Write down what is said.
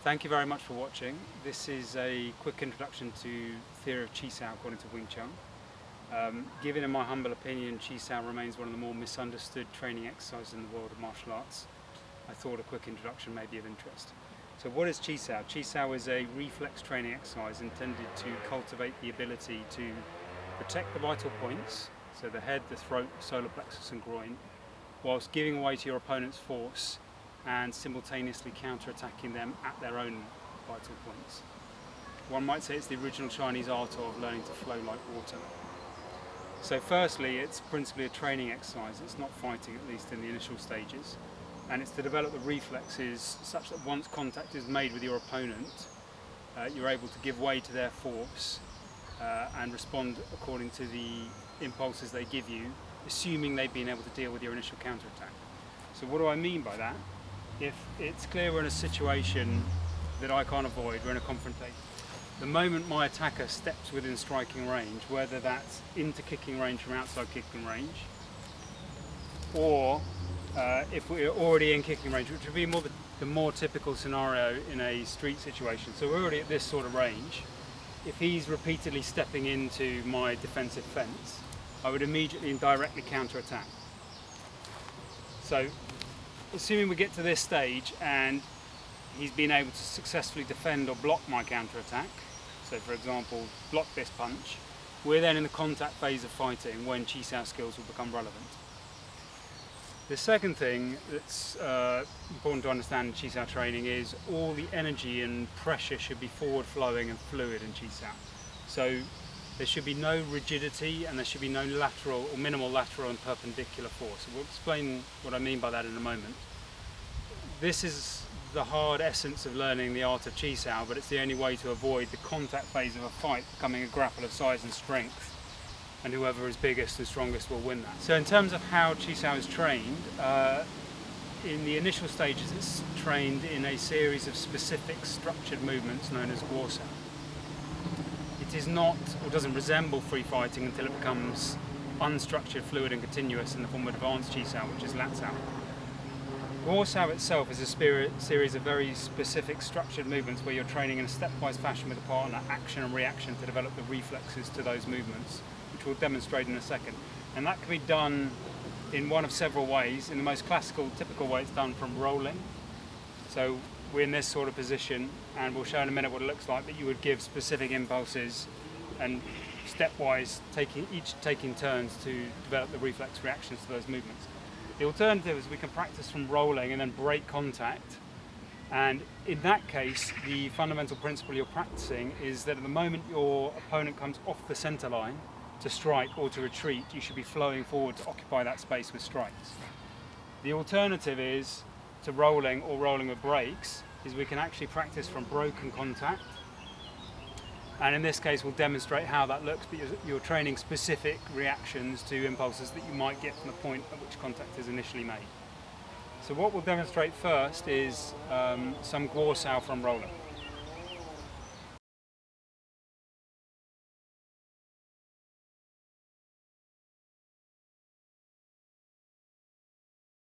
Thank you very much for watching. This is a quick introduction to theory of Chi-sao according to Wing Chun. Given in my humble opinion, Chi-sao remains one of the more misunderstood training exercises in the world of martial arts, I thought a quick introduction may be of interest. So what is Chi-sao? Chi-sao is a reflex training exercise intended to cultivate the ability to protect the vital points, so the head, the throat, the solar plexus and groin, whilst giving way to your opponent's force and simultaneously counter-attacking them at their own vital points. One might say it's the original Chinese art of learning to flow like water. So firstly, it's principally a training exercise. It's not fighting, at least in the initial stages, and it's to develop the reflexes such that once contact is made with your opponent, you're able to give way to their force and respond according to the impulses they give you, assuming they've been able to deal with your initial counter-attack. So what do I mean by that? If it's clear we're in a situation that I can't avoid, we're in a confrontation. The moment my attacker steps within striking range, whether that's into kicking range from outside kicking range, or if we're already in kicking range, which would be the more typical scenario in a street situation. So we're already at this sort of range. If he's repeatedly stepping into my defensive fence, I would immediately and directly counter-attack. So, assuming we get to this stage and he's been able to successfully defend or block my counter-attack, so for example, block this punch, we're then in the contact phase of fighting when Chi-sao skills will become relevant. The second thing that's important to understand in Chi-sao training is all the energy and pressure should be forward flowing and fluid in Chi-sao. So there should be no rigidity and there should be no lateral or minimal lateral and perpendicular force. We'll explain what I mean by that in a moment. This is the hard essence of learning the art of Chi-sao, but it's the only way to avoid the contact phase of a fight becoming a grapple of size and strength, and whoever is biggest and strongest will win that. So in terms of how Chi-sao is trained, in the initial stages it's trained in a series of specific structured movements known as guo-sao. It is not, or doesn't resemble free fighting until it becomes unstructured, fluid and continuous in the form of advanced Chi-sao, which is lat-sao. Guo-sao itself is a series of very specific structured movements where you're training in a stepwise fashion with a partner, action and reaction, to develop the reflexes to those movements, which we'll demonstrate in a second. And that can be done in one of several ways. In the most classical, typical way, it's done from rolling. So we're in this sort of position, and we'll show in a minute what it looks like, but you would give specific impulses and stepwise each taking turns to develop the reflex reactions to those movements. The alternative is we can practice from rolling and then break contact, and in that case the fundamental principle you're practicing is that at the moment your opponent comes off the center line to strike or to retreat, you should be flowing forward to occupy that space with strikes. The alternative is to rolling or rolling with breaks, is we can actually practice from broken contact, and in this case we'll demonstrate how that looks, but you're training specific reactions to impulses that you might get from the point at which contact is initially made. So what we'll demonstrate first is some guo-sao from rolling.